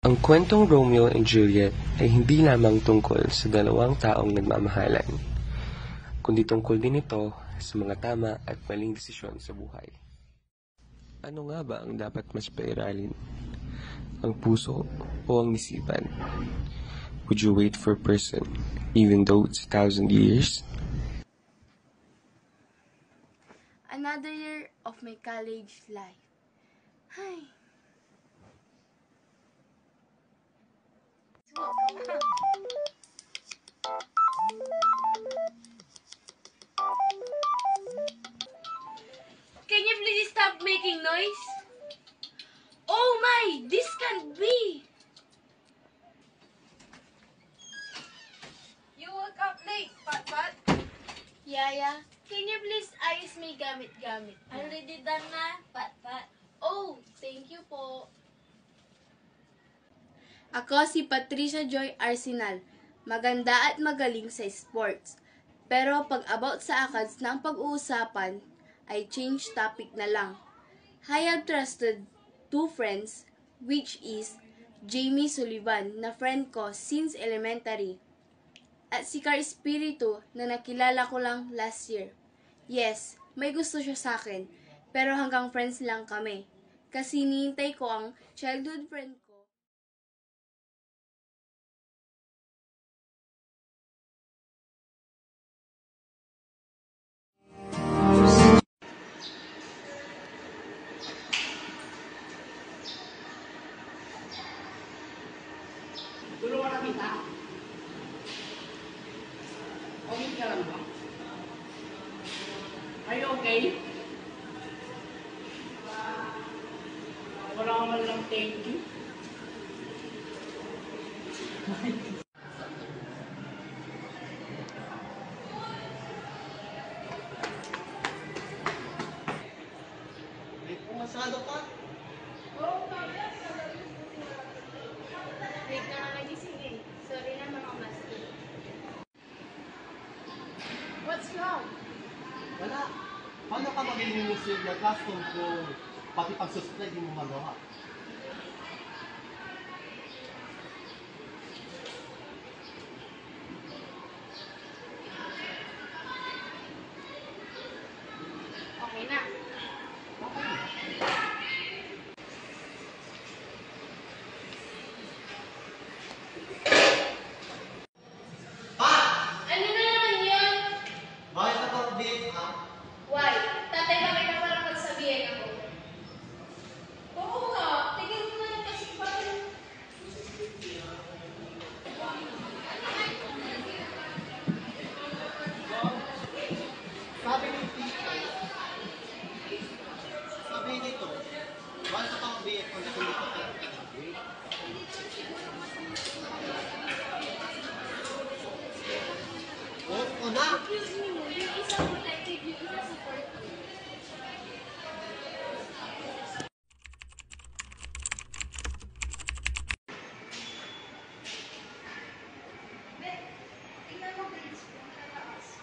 Ang kwentong Romeo and Juliet ay hindi lamang tungkol sa dalawang taong nagmamahalan, kundi tungkol din ito sa mga tama at maling desisyon sa buhay. Ano nga ba ang dapat mas pairalin? Ang puso o ang isipan? Would you wait for a person even though it's 1,000 years? Another year of my college life. Hi. Can you please stop making noise? Oh my, this can't be. You woke up late, Pat. Yaya, can you please ayos may gamit-gamit? Already done na, Pat. Oh, thank you po. Ako si Patricia Joy Arsenal. Maganda at magaling sa sports. Pero pag about sa akads ng pag-uusapan, ay change topic na lang. I have trusted two friends, which is Jamie Sullivan na friend ko since elementary. At si Car Espiritu na nakilala ko lang last year. Yes, may gusto siya sa akin, pero hanggang friends lang kami. Kasi hinihintay ko ang childhood friend ko. Tulungan na kita. Okay ka lang ba? Are you okay? Wala ka man lang thank you. May pumasado pa. Wait na nga nagising eh. Sorry na mga maski. What's wrong? Wala. Paano ka magiging muslim na custom kung pati pagsuspray di mo magawa? Okay na. Ano na naman yun? Bakit ka pang big, ha? Why? Tatay ba kita parang magsabihin ako? Oo nga, tigil mo na kasi parang... Sabi ni Tito, sabi nito, bakit ka pang big kung nakulito ka lang ka ng big? Oo na! Excuse me mo, yung isa protective, yung isa supportive. Tingnan mo, grades ko, tataas.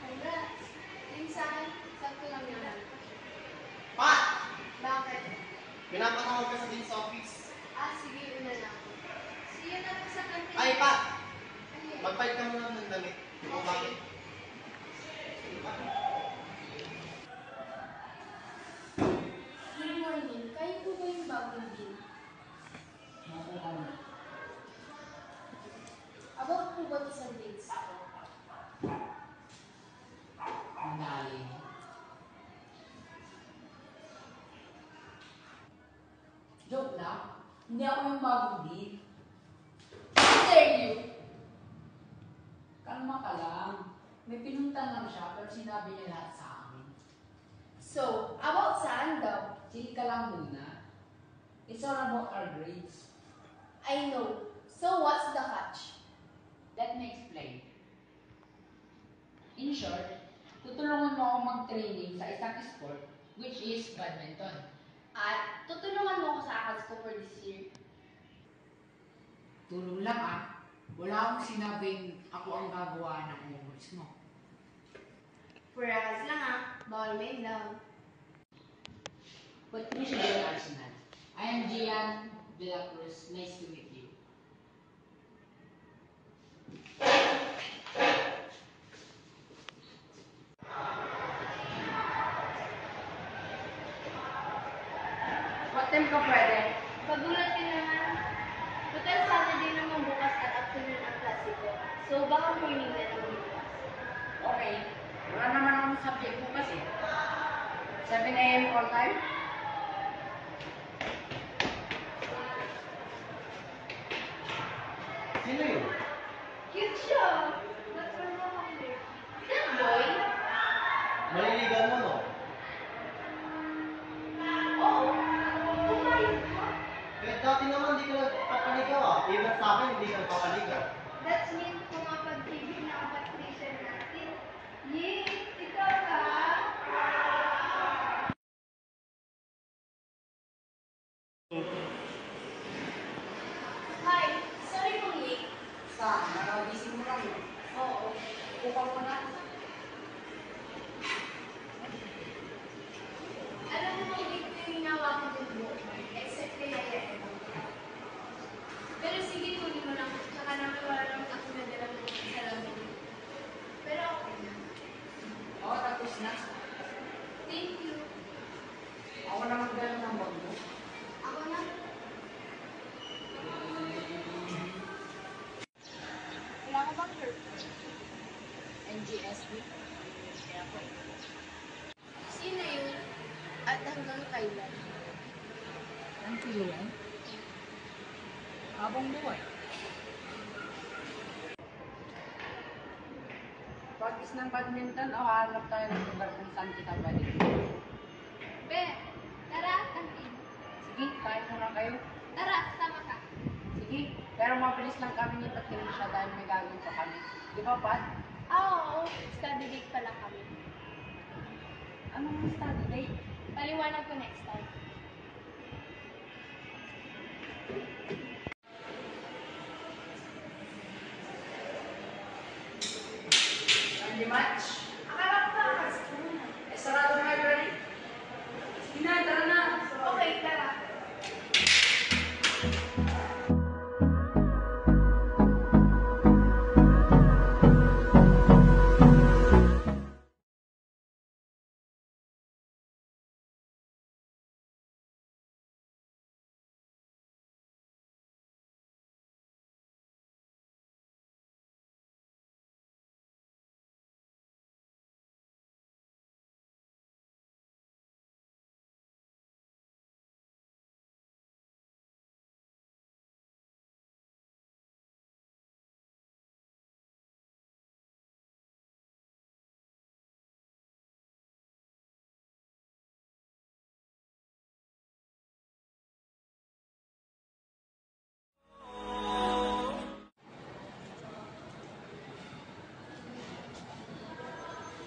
Congrats! Yung sa akin, sakto lang naman. Pat! Bakit? Pinapatawag ka sa din sa office. Sige, una na ako. See you na po sa kantin. Ay, Pat! Ano yan? Magpalit ka muna ng damit. O bakit? Good morning. Kayo po ba yung bagong dean? About po ba ito sa grades ko? Madali. Joke lang. Hindi ako yung bagong dean. How dare you? Kalma ka lang. May pinuntan lang siya pero sinabi niya lahat sa amin. So, about saan daw? Chill ka lang muna. It's all about our grades. I know. So, what's the catch? Let me explain. In short, tutulungan mo ako mag-training sa isang sport which is badminton. At tutulungan mo ako sa ACADS ko for this year. Tulong lang ah. Wala akong sinabing ako ang gagawa ng homeworks mo. For ACADS lang ah. Bawal main lang. Patricia Joy Arsenal. I am Gian De La Cruz. Nice to meet you. What time ka pwede? Pagulat ka naman. Total Saturday naman bukas at afternoon ang klase ko. So baka morning na lang bukas. Okay. Wala naman akong subject bukas eh. 7 a.m. call time? Sino yun? Cute siya! Ba't mo naman there? That boy? Maliligan mo, no? Oo. Pumayag ka. Eh, dati naman hindi ka nagpapaligaw ah. Even sa akin, hindi ka nagpapaligaw. That's mean pumapag-ibig na ang Patricia natin. Yay! Ikaw ka? Hi! Sorry kung late. Saan? Nakagising mo lang yun. Oo. Upo mo na. Alam mo, hindi ko yung ginawa ko din buo. Except kay Naya. Pero sige, tuloy mo lang. Tsaka naman wala naman ako nadala mo sa lamin. Pero okay na. Oo, tapos na. Thank you. Ako na magdala ng bag mo. Ako na. Wala ka bang girlfriend? NGSD. Kaya po. Sino yun? At hanggang kailan? Ang tulungan? Habang buhay. Practice ng badminton o hanap tayo ng lugar kung saan kita pwede. Be, tara, kantin. Sige, kain muna kayo. Tara, sama ka. Sige, pero mabilis lang kami ni Patricia dahil may gagawin pa kami. Di ba, Pat? Oo, study date pala kami. Anong study date? Paliwanag ko next time. Hindi match. Akala ko kakas. Eh, sarado na library. Sige na, tara na. Okay, tara.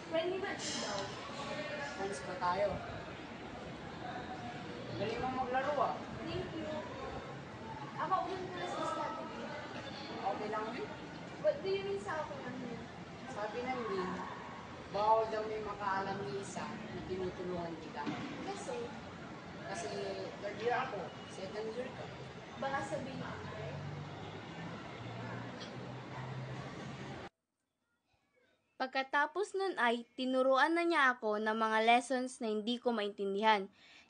Friendly match daw. Friends pa tayo. Galing mo maglaro ah. Thank you. Ako ulan ko na sa study date. Okay lang yun. What do you mean sa okay lang yun? Sabi ng Dean, bawal daw may makaalam ni isa na tinutulungan kita. Kasi, Kasi third year ako, second year ka. baka sabihin okay? Pagkatapos nun ay tinuruan na niya ako ng mga lessons na hindi ko maintindihan.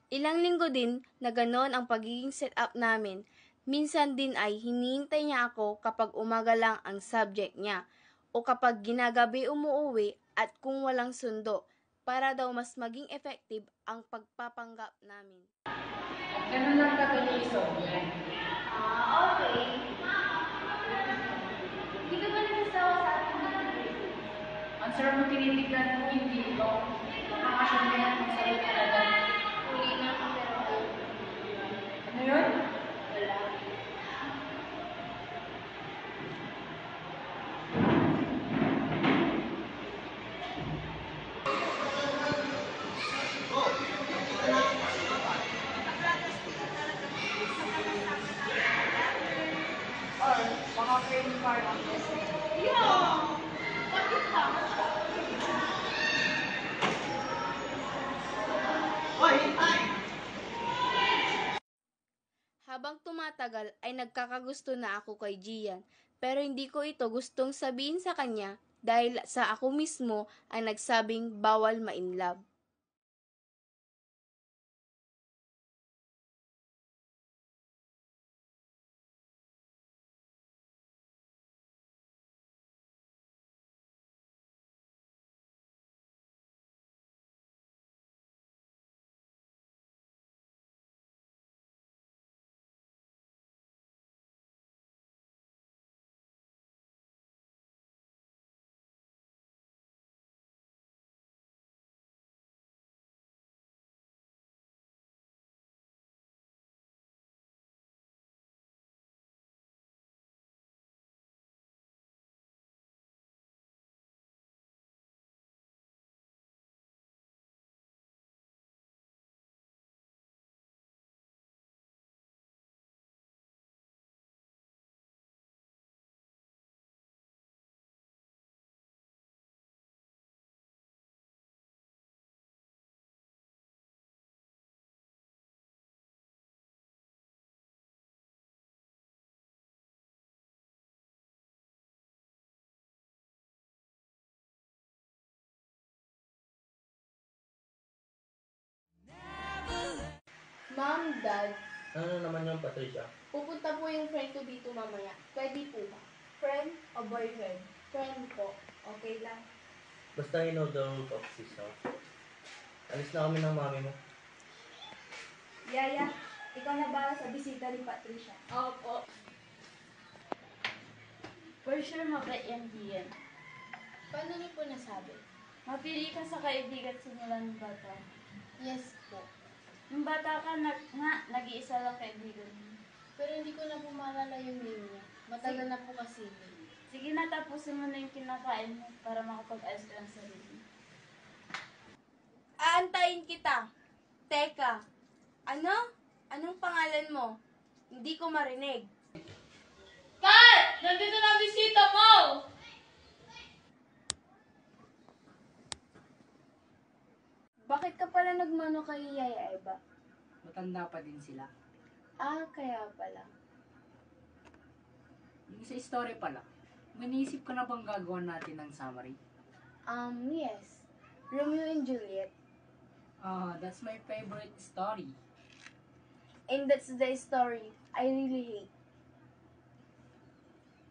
Ilang linggo din na ganoon ang pagiging setup namin. Minsan din ay hinihintay niya ako kapag umaga lang ang subject niya o kapag ginagabi umuuwi at kung walang sundo para daw mas maging effective ang pagpapanggap namin. Ganun lang kagaling istorya. Okay. Hindi ka ba nagsasawa sa akin? Ang sarap mo tinitignan mo, hindi ikaw. Makakasyon mo yan kung sabi ka agad. Huli na ako pero Ano yun? wala. Or, baka training card ang test. Yeah! Bakit ka? Hoy, hintay! Habang tumatagal ay nagkakagusto na ako kay Gian, pero hindi ko ito gustong sabihin sa kanya dahil sa ako mismo ay nagsabing bawal ma-inlove. Ma'am, Dad, Ano naman yung Patricia? pupunta po yung friend ko dito mamaya. Pwede po ba? Friend o boyfriend? Friend po. Okay lang. Basta you know the rule of this house. Alis na kami ng mami mo. Yaya, ikaw na ba sa bisita ni Patricia? Opo. For sure, mabait yan, Gian. Paano niyo po nasabi? Mapili ka sa kaibigan simula ng bata. Yes po. Nung bata ka, nag-iisa lang kaibigan mo. Pero hindi ko na po maalala yung name niya. Matagal na po kasi. Sige na, tapusin mo na yung kinakain mo para makapag-ayos ka ng sarili. Aantayin kita. Teka, ano? Anong pangalan mo? Hindi ko marinig. Kat! Nandito na ang bisita mo! Bakit ka pala nagmano kay Yaya Eva? Matanda pa din sila. Ah, kaya pala. Yung sa story pala, manisip ka na bang gagawa natin ng summary? Yes. Romeo and Juliet. That's my favorite story. And that's the story I really hate.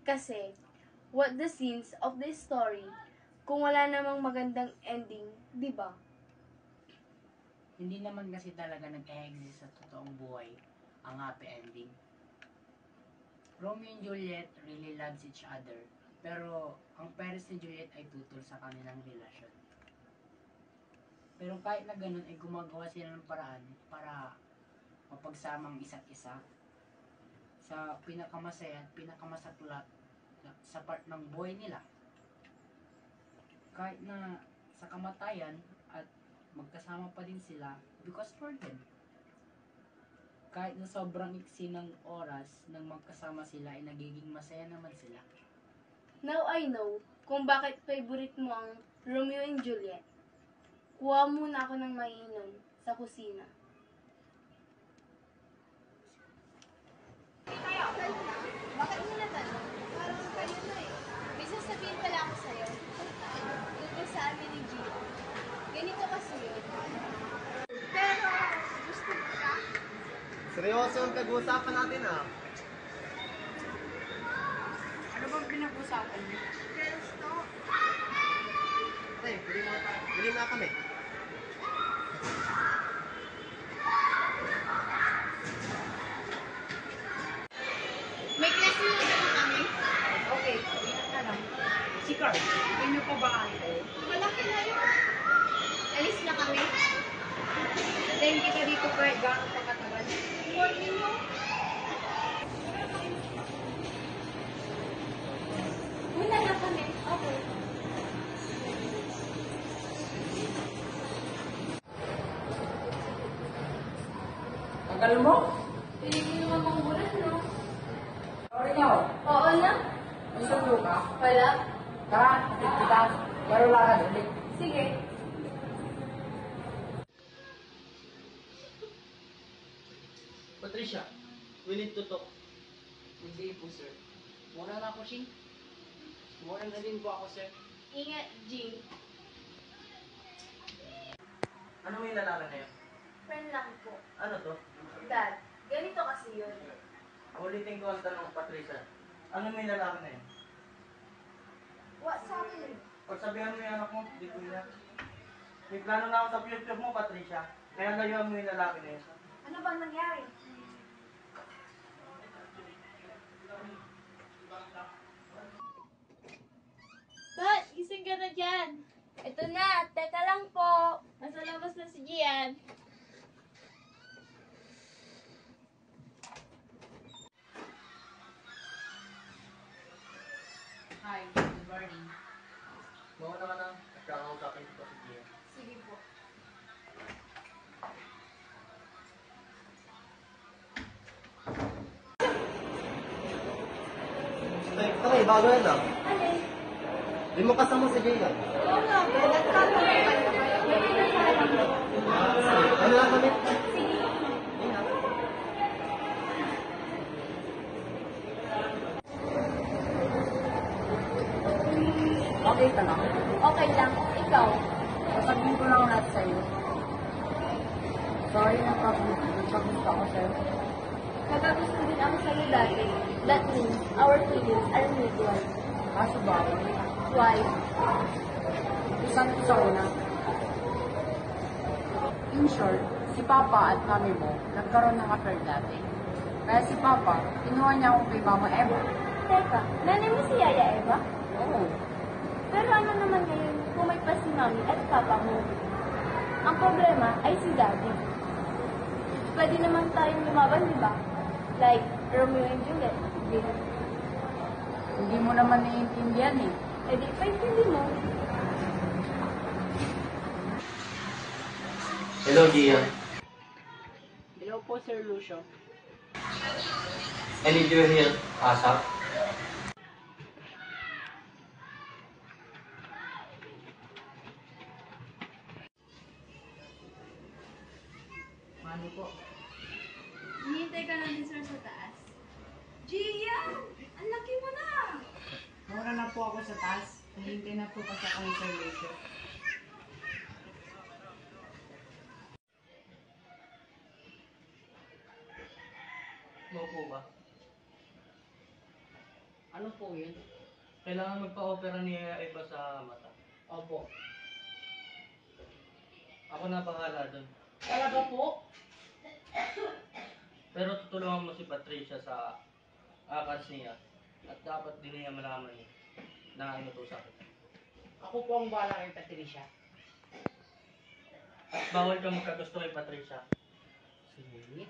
Kasi, what the scenes of the story kung wala namang magandang ending, di ba? Hindi naman kasi talaga nag-exist sa totoong buhay ang happy ending. Romeo and Juliet really loves each other, pero ang parents ni Juliet ay tutol sa kanilang relasyon. Pero kahit na ganun ay gumagawa sila ng paraan para mapagsamang isa't isa sa pinakamasaya at pinakamasaklat sa part ng buhay nila. Kahit na sa kamatayan at magkasama pa din sila because for them. Kahit na sobrang iksi ng oras nang magkasama sila ay nagiging masaya naman sila. Now I know kung bakit favorite mo ang Romeo and Juliet. Kuha muna ako ng mainom sa kusina. Bakit mo natanong? Parang kayo na eh. May sasabihin pala ako sa'yo. Tungkol sa amin ni Gio. Ganito kasi yun. Pero, gusto mo siya? Seryoso ang pag-uusapan natin ah. Ano bang pinag-usapan niyo? Girls to. Ate, bili na kami. May klase na naman kami. Okay, tingnan ka lang. Si Carl, hindi niyo pa ba kayo? Malaki na yun. Alis na kami. Antayin kita dito kahit gano'n pa katagal. Morning mo. Muna na kami. Okay. Tagal mo? Piling mo naman mga bulan, no? Sorry na ako. Oo na. Gusto mo ka? Wala. Tara, hatid kita. Laro lakad ulit. Sige. Patricia, We need to talk. Hindi po, sir. Mura na ako, Shing. Mura na din po ako, sir. Ingat, Jing. Ano may lalaki na yun? Friend lang po. Ano to? Dad, ganito kasi yun. Ulitin ko ang tanong, Patricia. Ano may lalaki na yun? What sa akin? Pagsabihan mo yung anak mo, di ko yan. May plano na ako sa future mo, Patricia. Kaya layuan mo yung lalaki na yun. Ano bang nangyari? Dad, gising ka na dyan. Ito na, teka lang po. Nasa labas na si Gian. Hi, good morning. Mauna ka na, at kakausapin ko si Gia. Sige po. Okay, bago yan ah. Alin? Di mo kasama si Gia. Oo nga, pero nagtatanong kayo. May pinasalamat ko. Ano lang kami? Okay ka lang. Okay lang. Ikaw? Sasabihin ko lang lahat sa'yo. Sorry na pag-gusto ako sa'yo. Nagkagusto din ako sa'yo dati. That means our feelings are mutual. Kaso ba? Why? Isang sa una. In short, si Papa at Mami mo nagkaroon ng affair dati. Kaya si Papa, kinuha niya akong kay Mama Eva. Teka, nanay mo si Yaya Eva? Oo. Pero ano naman ngayon kung may pa si Mami at Papa mo? Ang problema ay si Daddy. Pwede naman tayong lumaban, di ba? Like Romeo and Juliet. Hindi mo naman naiintindihan eh. Eh di, paintindi mo. Hello, Gia. Hello po, Sir Lucio. I need you here, ASAP. Mano po? Hinihintay ka namin, sir, sa taas. Gian! Ang laki mo na! Mura na po ako sa taas. Hihintay na po kasi ako ni Sir Lucio. Maupo ba? Ano po yun? Kailangan magpa-opera niya iba sa mata. Opo. Ako na bahala doon. Talaga po? Pero tutulungan mo si Patricia sa akas niya. At dapat din niya malaman niya na ano to sa akin. Ako po ang bahala kay Patricia. At bawal ka magkagusto kay Patricia. Sige.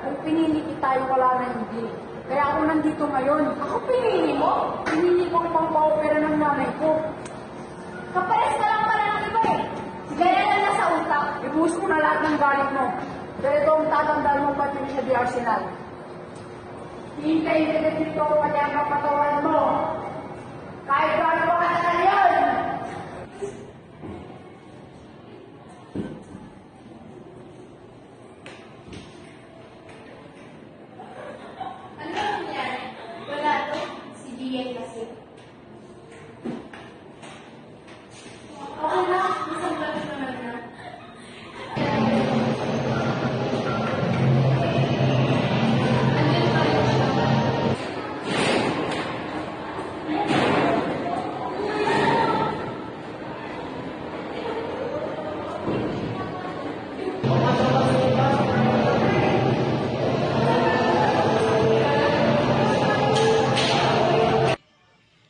Kung pinili kita ay wala na hindi. Kaya ako nandito ngayon. Ako pinili mo? Pinili ko ang pang-opera ng nanay ko. Kapares ka lang pala ng iba eh. Gaya na nasa utak. Ibuhos ko na lahat ng galit mo. Pero ito ang tatandaan mo Patricia de Arsenal. Hintayin ka na dito pati ang kapatawan mo. Kahit gaano ka kasal yun. Ano ba nangyari? Wala to. Si Gian kasi. Okay na. Isang gabi naman na. Andyan pa rin siya.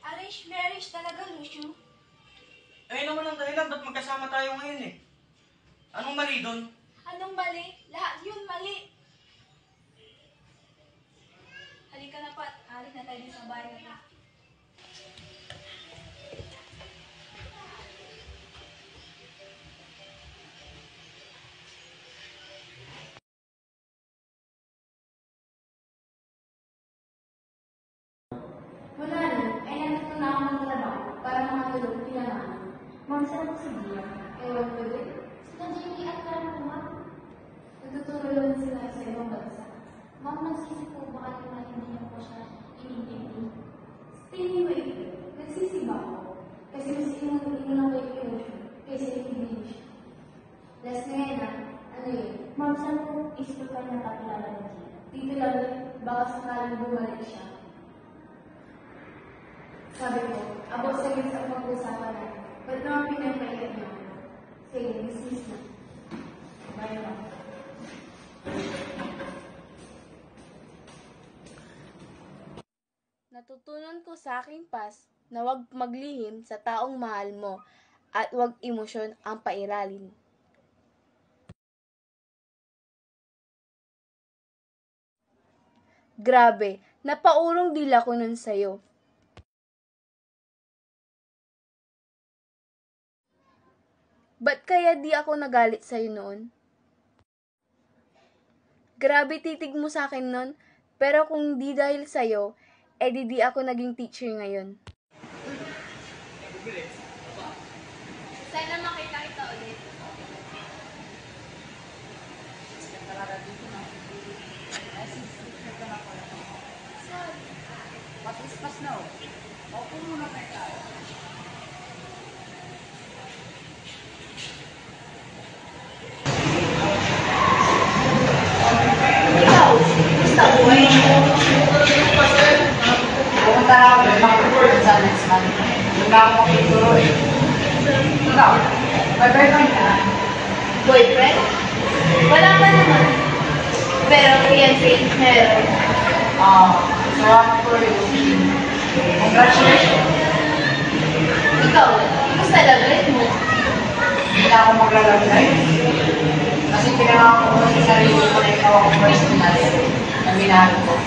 Arrange marriage talaga, Lucio. Eh naman ang dahilan, ba't magkasama tayo ngayon eh? Anong mali doon? Anong mali? Lahat yun mali. Halika na, Pat. Halika na tayo din sa bahay na to. Mula nun, ay nandito na ako ng trabaho para makatulog kila Mami. Ma'am, saan po si Gia? Ewan ko din. Sila Jimmy at Karen naman. Nagtuturo lang sila sa ibang bansa. Ma'am, nagsisi po baka naman hindi niyo po siya inintindi. Tingin ko ito, nagsisiba ako. Kasi mas inuna ko yung emotion kaysa intindihin siya. Last na yan ano yun? Ma'am, saan po isip ka niya kakilala ng Gia? Dito lang, baka sakaling bumalik siya. Sabi ko, about sa gins ang pag-usapan na. Ba't naman pinapailan niyo? Sige, dismiss na. Bye na. Natutunan ko sa aking past na huwag maglihim sa taong mahal mo at huwag emosyon ang pairalin. Grabe, napaurong dila ko nun sa'yo. Ba't kaya di ako nagalit sa'yo noon? Grabe titig mo sa akin nun, pero kung di dahil sa'yo, di ako naging teacher ngayon. Sana makita kita ulit. Patis-pas na o. Opo muna kayo tayo. Ikaw, gusto buhay mo. Pumunta na ako ng mga sa next month. Hindi na ako makituro eh. Ikaw, may boyfriend ka? Boyfriend? Wala pa naman. Pero fiancé, meron. So happy for you. Congratulations. Ikaw, gusto lagay mo? Hindi na ako maglalagay. Kasi pinangako ko sa sarili ko na ikaw ang personal na minahal ko.